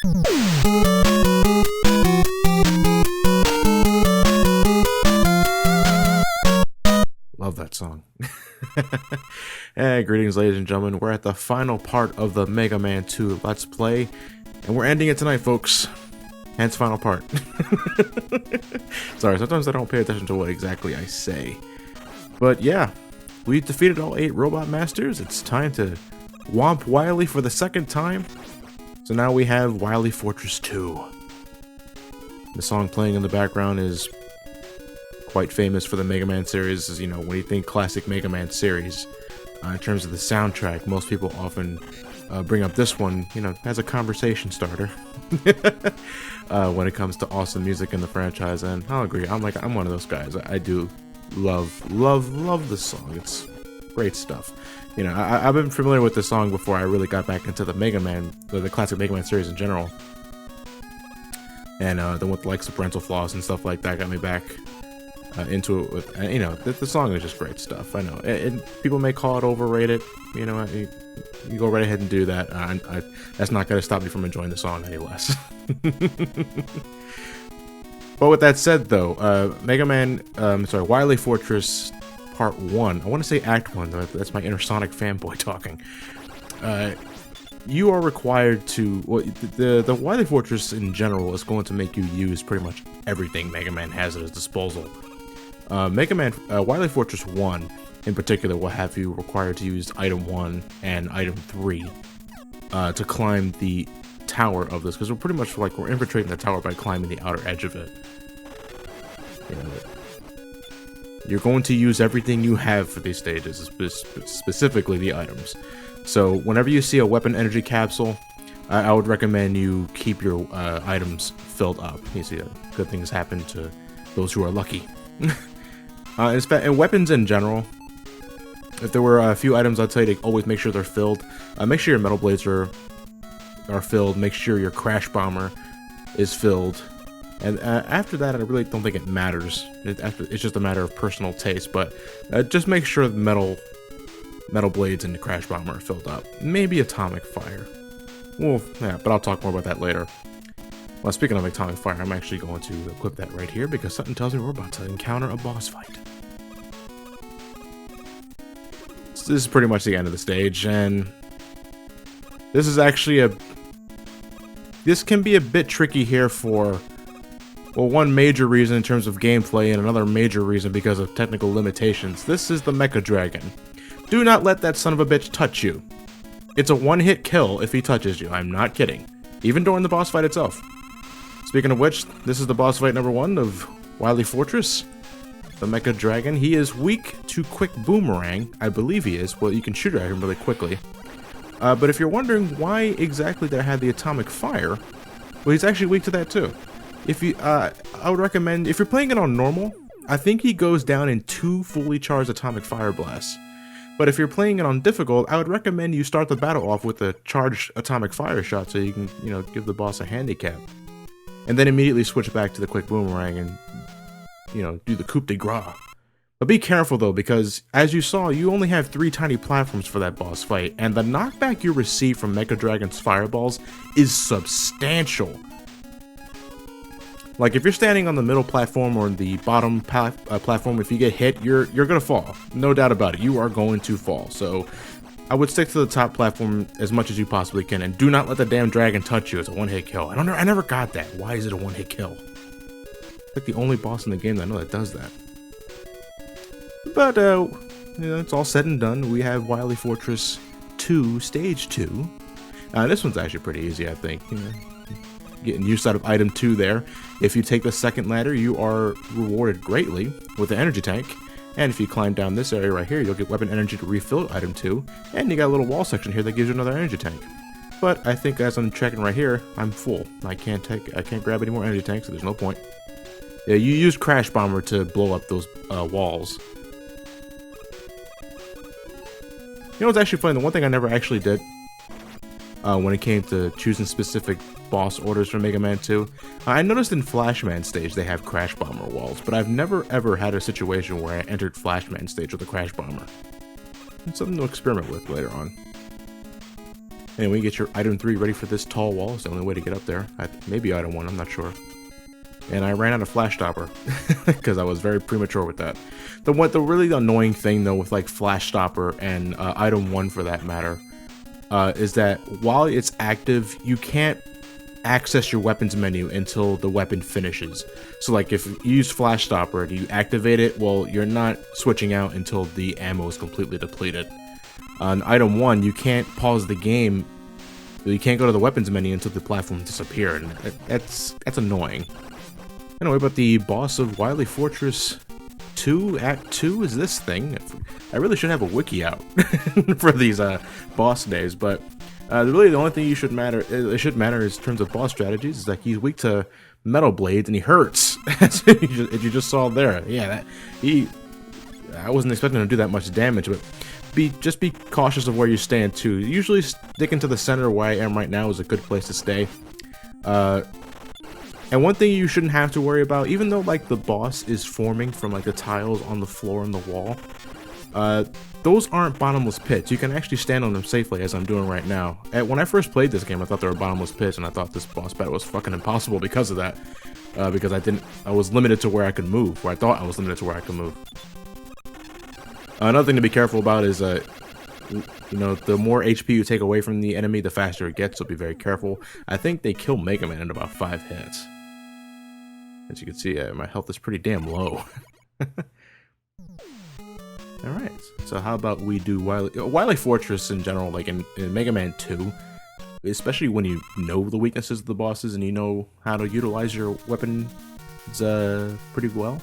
Love that song. Hey, greetings ladies and gentlemen. We're at the final part of the Mega Man 2 Let's Play, and we're ending it tonight, folks. Hence final part. Sorry, sometimes I don't pay attention to what exactly I say. But yeah, we defeated all 8 Robot Masters. It's time to whomp Wily for the second time. So now we have Wily Fortress 2. The song playing in the background is quite famous for the Mega Man series. Is, you know, when you think classic Mega Man series, in terms of the soundtrack, most people often bring up this one, you know, as a conversation starter when it comes to awesome music in the franchise. And I'll agree, I'm one of those guys. I do love this song. It's great stuff. You know, I've been familiar with this song before I really got back into the Mega Man, the classic Mega Man series in general. And then with like Parental Flaws and stuff like that got me back into it with, you know, the song is just great stuff. I know, and people may call it overrated. You know, you go right ahead and do that. That's not going to stop me from enjoying the song any less. But with that said, though, Wily Fortress Part 1. I want to say Act 1, though. That's my inner Sonic fanboy talking. You are required to, well, the Wily Fortress in general is going to make you use pretty much everything Mega Man has at his disposal. Wily Fortress 1 in particular will have you required to use Item 1 and Item 3 to climb the tower of this, because we're pretty much like we're infiltrating the tower by climbing the outer edge of it. You know, you're going to use everything you have for these stages, specifically the items. So whenever you see a weapon energy capsule, I would recommend you keep your items filled up. You see, good things happen to those who are lucky. And weapons in general, if there were a few items, I'd say to always make sure they're filled. Make sure your metal blades are filled. Make sure your crash bomber is filled. And after that, I really don't think it matters. It's just a matter of personal taste. But just make sure the metal blades and the crash bomber are filled up. Maybe atomic fire. Well, yeah, but I'll talk more about that later. Well, speaking of atomic fire, I'm actually going to equip that right here because something tells me we're about to encounter a boss fight. So this is pretty much the end of the stage, and this is actually this can be a bit tricky here for, well, one major reason in terms of gameplay and another major reason because of technical limitations. This is the Mecha Dragon. Do not let that son of a bitch touch you. It's a one-hit kill if he touches you. I'm not kidding. Even during the boss fight itself. Speaking of which, this is the boss fight number 1 of Wily Fortress. The Mecha Dragon. He is weak to quick boomerang. I believe he is. Well, you can shoot at him really quickly. But if you're wondering why exactly they had the atomic fire, well, he's actually weak to that too. If you, I would recommend, if you're playing it on normal, I think he goes down in 2 fully charged atomic fire blasts. But if you're playing it on difficult, I would recommend you start the battle off with a charged atomic fire shot so you can, you know, give the boss a handicap. And then immediately switch back to the quick boomerang and, you know, do the coup de grace. But be careful though, because as you saw, you only have 3 tiny platforms for that boss fight, and the knockback you receive from Mecha Dragon's fireballs is substantial. Like, if you're standing on the middle platform or the bottom platform, if you get hit, you're gonna fall. No doubt about it. You are going to fall. So I would stick to the top platform as much as you possibly can, and do not let the damn dragon touch you. It's a one-hit kill. I never got that. Why is it a one-hit kill? It's like the only boss in the game that I know that does that. But, you know, it's all said and done. We have Wily Fortress 2, Stage 2. This one's actually pretty easy, I think. You know, getting used out of Item 2 there. If you take the second ladder, you are rewarded greatly with the energy tank. And if you climb down this area right here, you'll get weapon energy to refill Item 2. And you got a little wall section here that gives you another energy tank. But I think as I'm checking right here, I'm full. I can't grab any more energy tanks, so there's no point. Yeah, you use Crash Bomber to blow up those walls. You know what's actually funny? The one thing I never actually did when it came to choosing specific boss orders for Mega Man 2, I noticed in Flashman stage they have Crash Bomber walls, but I've never ever had a situation where I entered Flashman stage with a Crash Bomber. It's something to experiment with later on. Anyway, get your item 3 ready for this tall wall. It's the only way to get up there. Maybe item 1, I'm not sure. And I ran out of flash stopper because I was very premature with that. The really annoying thing though with like flash stopper and item 1 for that matter is that while it's active, you can't access your weapons menu until the weapon finishes. So like if you use flash stopper and you activate it, well, you're not switching out until the ammo is completely depleted. On item 1, you can't pause the game. You can't go to the weapons menu until the platform disappears, and that's annoying. Anyway, but the boss of Wily Fortress 2, Act 2 is this thing. I really should have a wiki out for these boss days, but really the only thing it should matter is in terms of boss strategies is that he's weak to metal blades and he hurts, as you just saw there. Yeah, I wasn't expecting him to do that much damage, but just be cautious of where you stand too. Usually sticking to the center where I am right now is a good place to stay. And one thing you shouldn't have to worry about, even though like the boss is forming from like the tiles on the floor and the wall, those aren't bottomless pits. You can actually stand on them safely, as I'm doing right now. When I first played this game, I thought they were bottomless pits, and I thought this boss battle was fucking impossible because of that. Because I was limited to where I could move, or I thought I was limited to where I could move. Another thing to be careful about is, you know, the more HP you take away from the enemy, the faster it gets, so be very careful. I think they kill Mega Man in about 5 hits. As you can see, my health is pretty damn low. Alright, so how about we do Wily Fortress in general, like in Mega Man 2, especially when you know the weaknesses of the bosses and you know how to utilize your weapons pretty well.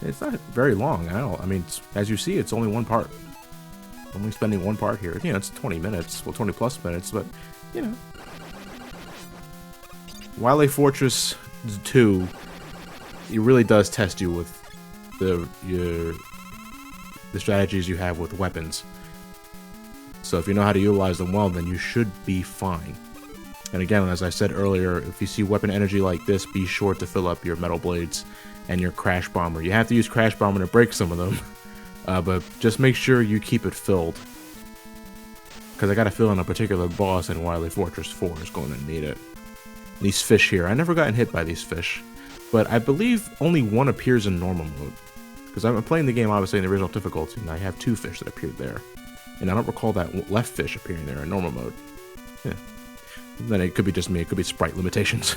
It's not very long at all. I mean, as you see, it's only one part. Only spending one part here. You know, it's 20 minutes, well, 20 plus minutes, but, you know. Wily Fortress 2, it really does test you with the strategies you have with weapons. So if you know how to utilize them well, then you should be fine. And again, as I said earlier, if you see weapon energy like this, be sure to fill up your metal blades and your crash bomber. You have to use crash bomber to break some of them, but just make sure you keep it filled. Because I got a feeling a particular boss in Wily Fortress 4 is going to need it. These fish here, I never gotten hit by these fish, but I believe only one appears in normal mode. Because I'm playing the game obviously in the original difficulty, and I have 2 fish that appeared there. And I don't recall that left fish appearing there in normal mode. Yeah. Then it could be just me, it could be sprite limitations.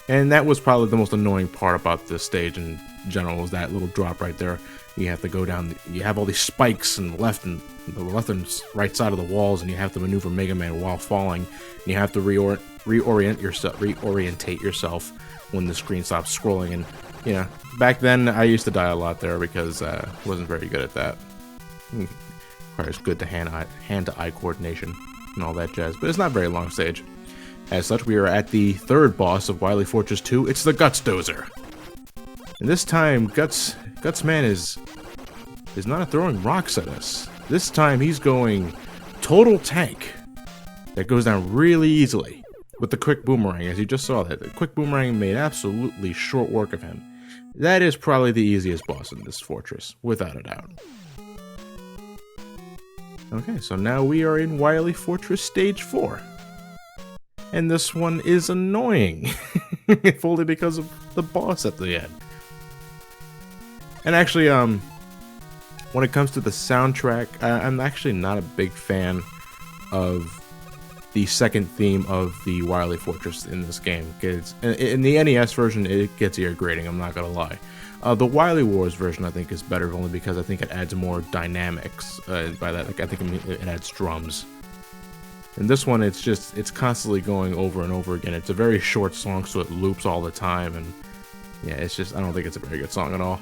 And that was probably the most annoying part about this stage in general, was that little drop right there. You have to go down, you have all these spikes in the left and right side of the walls, and you have to maneuver Mega Man while falling. And you have to reorientate yourself when the screen stops scrolling. And you know, back then I used to die a lot there because I wasn't very good at that. Requires good to hand-to-eye coordination and all that jazz, but it's not a very long stage. As such, we are at the 3rd boss of Wily Fortress 2. It's the Guts Dozer. And this time, Guts Man is not throwing rocks at us. This time, he's going total tank. That goes down really easily with the quick boomerang, as you just saw that. The quick boomerang made absolutely short work of him. That is probably the easiest boss in this fortress, without a doubt. Okay, so now we are in Wily Fortress Stage 4. And this one is annoying, if only because of the boss at the end. And actually, when it comes to the soundtrack, I'm actually not a big fan of the second theme of the Wily Fortress in this game. In the NES version, it gets ear grating, I'm not gonna lie. The Wily Wars version, I think, is better only because I think it adds more dynamics. By that, like, I think it adds drums. And this one, it's constantly going over and over again. It's a very short song, so it loops all the time, and yeah, I don't think it's a very good song at all.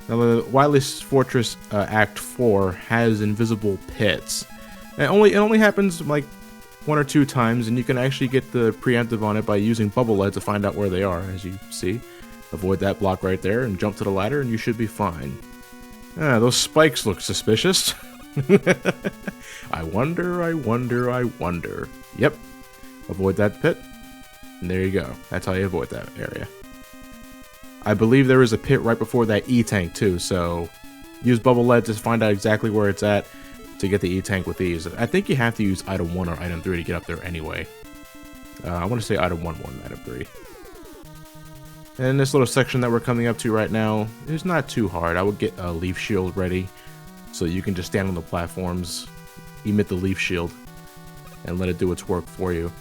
Now, the Wily Fortress Act 4 has invisible pits. And it only happens like 1 or 2 times, and you can actually get the preemptive on it by using bubble lead to find out where they are, as you see. Avoid that block right there and jump to the ladder, and you should be fine. Those spikes look suspicious. I wonder. Yep. Avoid that pit. And there you go. That's how you avoid that area. I believe there is a pit right before that E-tank too, so use Bubble Lead to find out exactly where it's at to get the E-Tank with these. I think you have to use item 1 or item 3 to get up there anyway. I want to say item 1 more than item 3. And this little section that we're coming up to right now is not too hard. I would get a leaf shield ready so you can just stand on the platforms, emit the leaf shield, and let it do its work for you.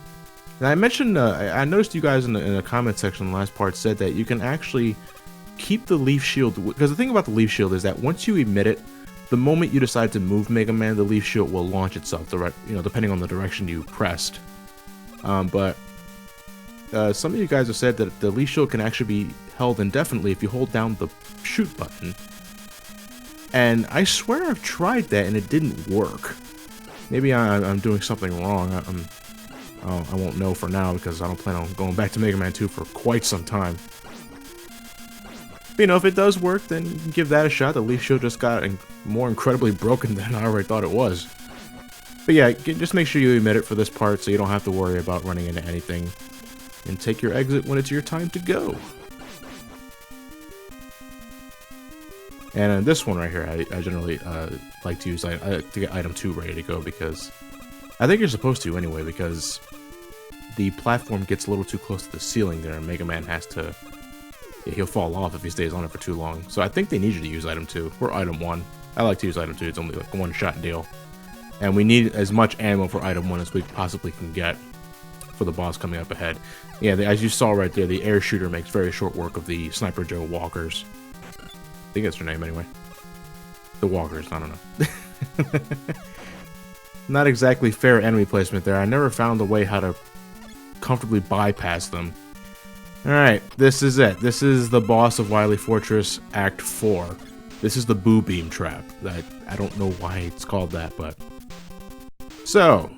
And I mentioned, I noticed you guys in the comment section in the last part said that you can actually keep the leaf shield, because the thing about the leaf shield is that once you emit it, the moment you decide to move Mega Man, the leaf shield will launch itself, depending on the direction you pressed. But some of you guys have said that the leaf shield can actually be held indefinitely if you hold down the shoot button. And I swear I've tried that and it didn't work. Maybe I'm doing something wrong. I won't know for now because I don't plan on going back to Mega Man 2 for quite some time. But, if it does work, then you can give that a shot. The leaf shield just got more incredibly broken than I already thought it was. But yeah, just make sure you emit it for this part so you don't have to worry about running into anything. And take your exit when it's your time to go. And this one right here, I generally like to use to get item 2 ready to go because I think you're supposed to anyway, because the platform gets a little too close to the ceiling there and Mega Man has to... he'll fall off if he stays on it for too long. So I think they need you to use item 2 or item 1. I like to use item 2, it's only like a one-shot deal. And we need as much ammo for item 1 as we possibly can get for the boss coming up ahead. Yeah, as you saw right there, the air shooter makes very short work of the Sniper Joe walkers. I think that's her name anyway. The walkers, I don't know. Not exactly fair enemy placement there. I never found a way how to comfortably bypass them. Alright, this is it. This is the boss of Wily Fortress Act 4. This is the Boo Beam Trap. I don't know why it's called that, but... So,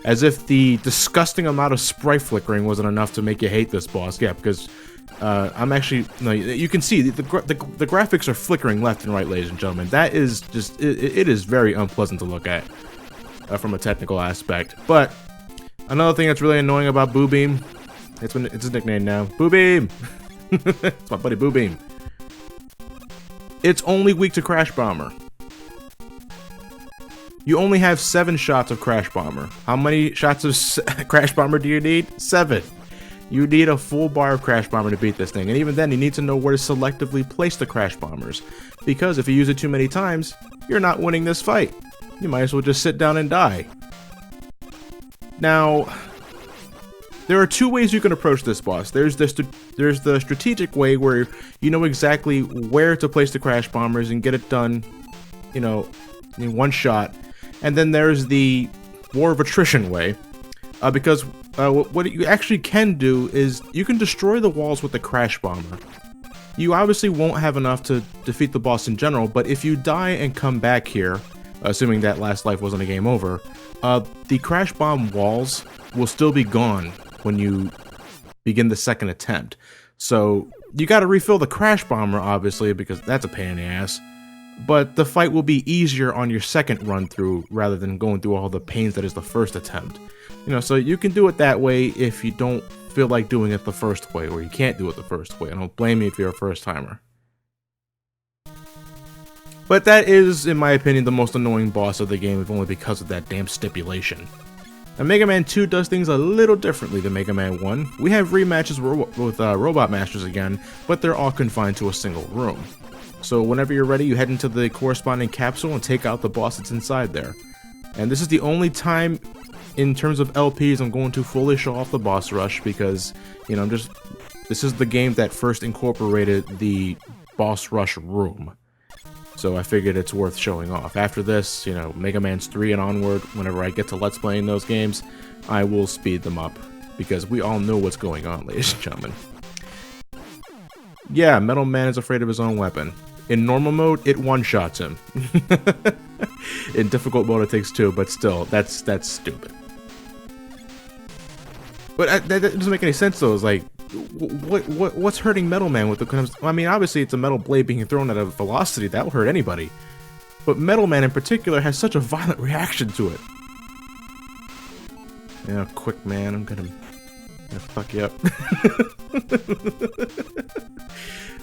as if the disgusting amount of sprite flickering wasn't enough to make you hate this boss. Yeah, because I'm actually... No, you can see the graphics are flickering left and right, ladies and gentlemen. That is just... It is very unpleasant to look at from a technical aspect. But, another thing that's really annoying about Boo Beam... It's his nickname now. Boo Beam! It's my buddy Boo Beam. It's only weak to Crash Bomber. You only have 7 shots of Crash Bomber. How many shots of Crash Bomber do you need? 7. You need a full bar of Crash Bomber to beat this thing. And even then, you need to know where to selectively place the Crash Bombers. Because if you use it too many times, you're not winning this fight. You might as well just sit down and die. Now... there are 2 ways you can approach this boss. There's the strategic way where you know exactly where to place the Crash Bombers and get it done, in one shot. And then there's the War of Attrition way, because what you actually can do is you can destroy the walls with the Crash Bomber. You obviously won't have enough to defeat the boss in general, but if you die and come back here, assuming that last life wasn't a game over, the Crash Bomb walls will still be gone when you begin the second attempt. So you gotta refill the Crash Bomber, obviously, because that's a pain in the ass. But the fight will be easier on your second run through rather than going through all the pains that is the first attempt. So you can do it that way if you don't feel like doing it the first way, or you can't do it the first way. I don't blame you if you're a first timer. But that is, in my opinion, the most annoying boss of the game, if only because of that damn stipulation. Now, Mega Man 2 does things a little differently than Mega Man 1. We have rematches with Robot Masters again, but they're all confined to a single room. So whenever you're ready, you head into the corresponding capsule and take out the boss that's inside there. And this is the only time, in terms of LPs, I'm going to fully show off the boss rush, because, this is the game that first incorporated the boss rush room. So I figured it's worth showing off. After this, Mega Man's 3 and onward, whenever I get to Let's Playing those games, I will speed them up. Because we all know what's going on, ladies and gentlemen. Yeah, Metal Man is afraid of his own weapon. In normal mode, it one-shots him. In difficult mode, it takes 2, but still, that's stupid. But that doesn't make any sense, though. It's like, what's hurting Metal Man with the... I mean, obviously it's a metal blade being thrown at a velocity. That will hurt anybody. But Metal Man in particular has such a violent reaction to it. Yeah, quick man, I'm gonna fuck you up.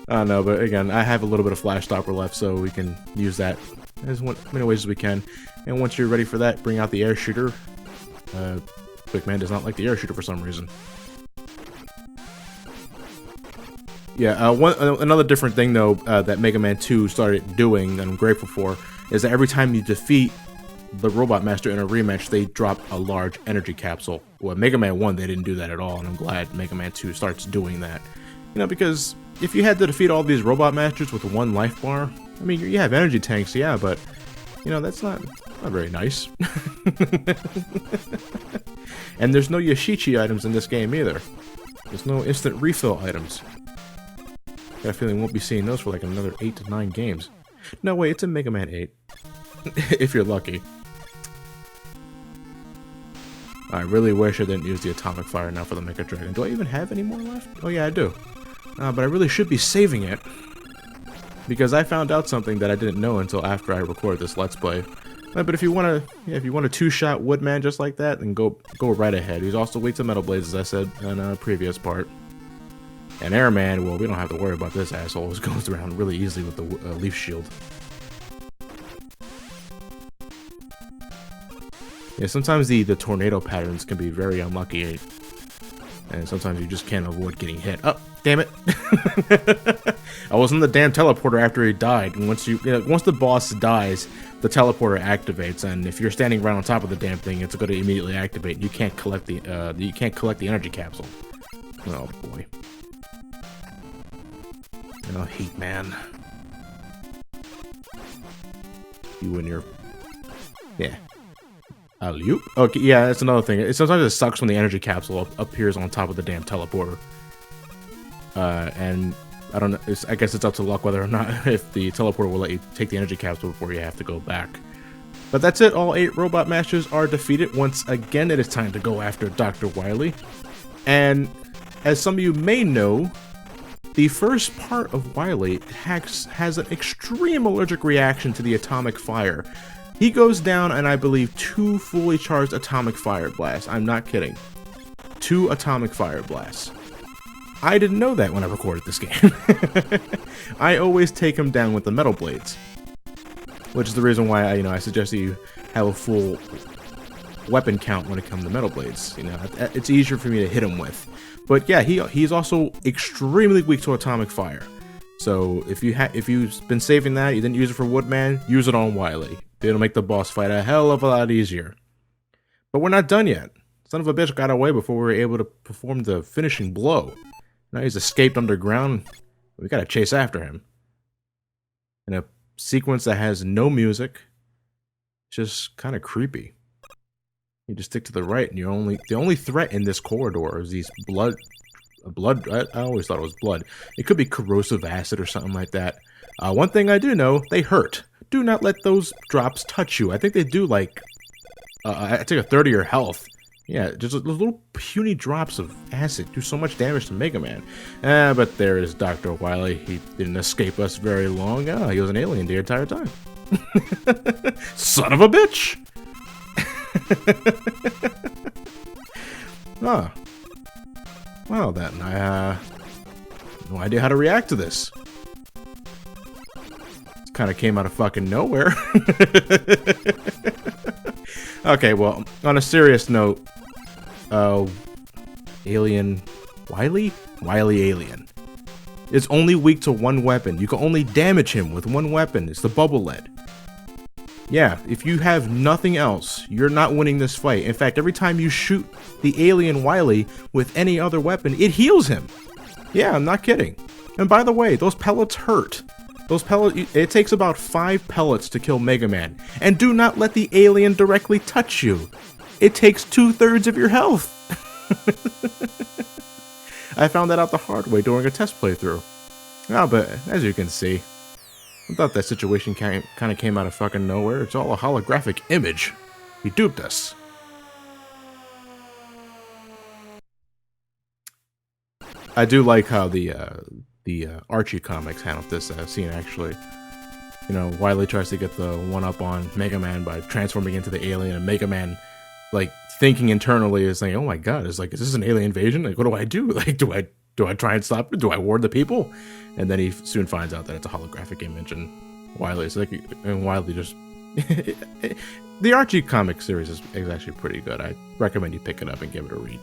I don't know, but again, I have a little bit of flash stopper left, so we can use that as many ways as we can. And once you're ready for that, bring out the air shooter. Quick Man does not like the air shooter for some reason. Yeah, another different thing though that Mega Man 2 started doing, and I'm grateful for, is that every time you defeat the Robot Master in a rematch, they drop a large energy capsule. Well, Mega Man 1, they didn't do that at all, and I'm glad Mega Man 2 starts doing that. You know, because if you had to defeat all these Robot Masters with one life bar, I mean, you have energy tanks, yeah, but, you know, that's not very nice. And there's no Yashichi items in this game either. There's no instant refill items. Got a feeling we won't be seeing those for like another 8 to 9 games. No, wait, it's in Mega Man 8. If you're lucky. I really wish I didn't use the Atomic Fire now for the Mecha Dragon. Do I even have any more left? Oh yeah, I do. But I really should be saving it. Because I found out something that I didn't know until after I recorded this Let's Play. But if you want a two-shot Woodman just like that, then go right ahead. He's also weak to Metal Blades, as I said in a previous part. And Airman, well, we don't have to worry about this asshole. It goes around really easily with the Leaf Shield. Yeah, sometimes the tornado patterns can be very unlucky, and sometimes you just can't avoid getting hit. Oh, damn it! I was in the damn teleporter after he died, and once the boss dies, the teleporter activates, and if you're standing right on top of the damn thing, it's going to immediately activate. You can't collect the energy capsule. Oh boy! Oh, Heat Man, you and your Alley-oop. Okay, yeah, that's another thing. Sometimes it sucks when the energy capsule appears on top of the damn teleporter. And I don't know. I guess it's up to luck whether or not if the teleporter will let you take the energy capsule before you have to go back. But that's it. All 8 Robot Masters are defeated. Once again, it is time to go after Dr. Wily. And as some of you may know, the first part of Wily has an extreme allergic reaction to the Atomic Fire. He goes down, and I believe 2 fully charged Atomic Fire Blasts. I'm not kidding. 2 Atomic Fire Blasts. I didn't know that when I recorded this game. I always take him down with the Metal Blades. Which is the reason why I suggest that you have a full weapon count when it comes to Metal Blades. You know, it's easier for me to hit him with. But yeah, he's also extremely weak to Atomic Fire. So if you've been saving that, you didn't use it for Woodman, use it on Wily. It'll make the boss fight a hell of a lot easier. But we're not done yet. Son of a bitch got away before we were able to perform the finishing blow. Now he's escaped underground. We gotta chase after him. In a sequence that has no music. Just kind of creepy. You just stick to the right, and the only threat in this corridor is these blood. I always thought it was blood. It could be corrosive acid or something like that. One thing I do know, they hurt. Do not let those drops touch you. I think they do like, I take a third of your health. Yeah, just those little puny drops of acid do so much damage to Mega Man. But there is Dr. Wily. He didn't escape us very long. He was an alien the entire time. Son of a bitch! Well then, I have no idea how to react to this. Kind of came out of fucking nowhere. Okay, well, on a serious note, Alien Wily Alien is only weak to one weapon. You can only damage him with one weapon. It's the bubble lead. Yeah, if you have nothing else, you're not winning this fight. In fact, every time you shoot the alien Wily with any other weapon, it heals him. Yeah, I'm not kidding. And by the way, those pellets hurt. Those pellets, it takes about 5 pellets to kill Mega Man. And do not let the alien directly touch you. It takes 2/3 of your health. I found that out the hard way during a test playthrough. But as you can see, I thought that situation kind of came out of fucking nowhere. It's all a holographic image. He duped us. I do like how the Archie comics handled this scene, actually. You know, Wily tries to get the one-up on Mega Man by transforming into the alien, and Mega Man, like, thinking internally is like, oh my god, is this an alien invasion? Like, what do I do? Like, do I Do I try and stop it? Do I ward the people? And then he soon finds out that it's a holographic image, and Wily's like, and Wily just the Archie comic series is actually pretty good. I recommend you pick it up and give it a read.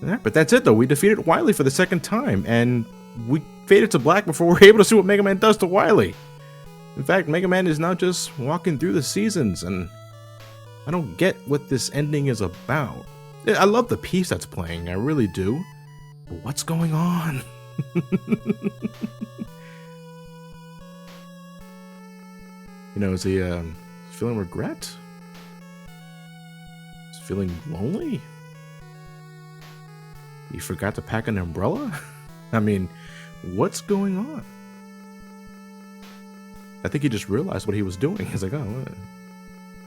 Yeah, but that's it though. We defeated Wily for the second time, and we faded to black before we're able to see what Mega Man does to Wily. In fact, Mega Man is now just walking through the seasons, and I don't get what this ending is about. I love the piece that's playing, I really do. But what's going on? You know, is he feeling regret? Is he feeling lonely? He forgot to pack an umbrella? I mean, what's going on? I think he just realized what he was doing. He's like, oh,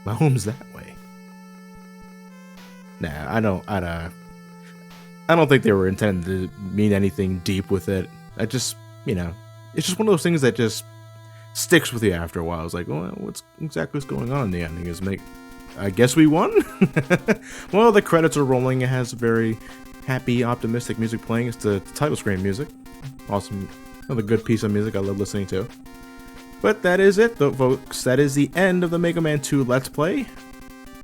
my home's that way. Nah, I don't think they were intended to mean anything deep with it. I just, you know, it's just one of those things that just sticks with you after a while. It's like, well, what's going on in the ending? I guess we won? Well, the credits are rolling. It has very happy, optimistic music playing. It's the title screen music. Awesome. Another good piece of music I love listening to. But that is it, though, folks. That is the end of the Mega Man 2 Let's Play.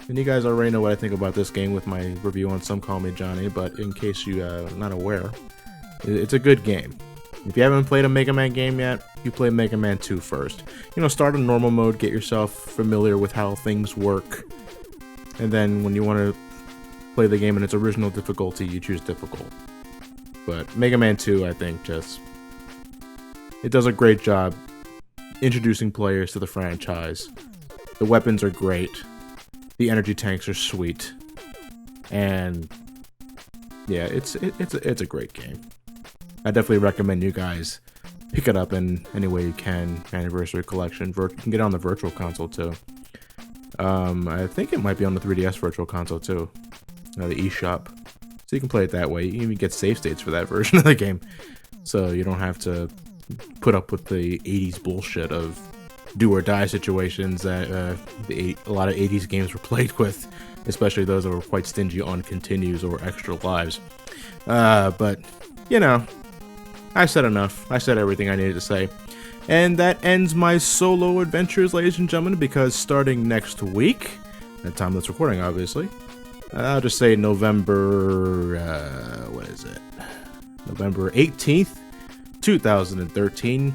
And you guys already know what I think about this game with my review on Some Call Me Johnny, but in case you're not aware, it's a good game. If you haven't played a Mega Man game yet, you play Mega Man 2 first. You know, start in normal mode, get yourself familiar with how things work, and then when you want to play the game in its original difficulty, you choose difficult. But Mega Man 2, I think, it does a great job introducing players to the franchise. The weapons are great. The energy tanks are sweet. And yeah, it's a great game. I definitely recommend you guys pick it up in any way you can. Anniversary Collection. You can get it on the Virtual Console too. I think it might be on the 3DS Virtual Console too. The eShop. So you can play it that way. You can even get save states for that version of the game. So you don't have to put up with the 80s bullshit of do or die situations that a lot of 80s games were played with, especially those that were quite stingy on continues or extra lives. But, you know, I said enough. I said everything I needed to say. And that ends my solo adventures, ladies and gentlemen, because starting next week, at the time that's recording, obviously, I'll just say November, November 18th, 2013.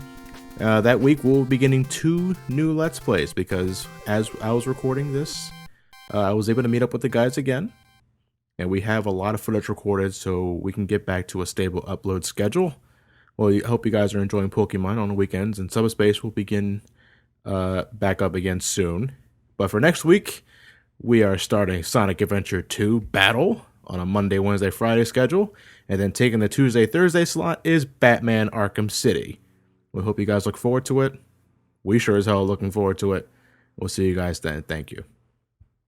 That week we'll be getting 2 new Let's Plays, because as I was recording this, I was able to meet up with the guys again, and we have a lot of footage recorded so we can get back to a stable upload schedule. Well, I hope you guys are enjoying Pokemon on the weekends, and Subspace will begin back up again soon. But for next week, we are starting Sonic Adventure 2 Battle on a Monday, Wednesday, Friday schedule, and then taking the Tuesday, Thursday slot is Batman Arkham City. We hope you guys look forward to it. We sure as hell are looking forward to it. We'll see you guys then. Thank you.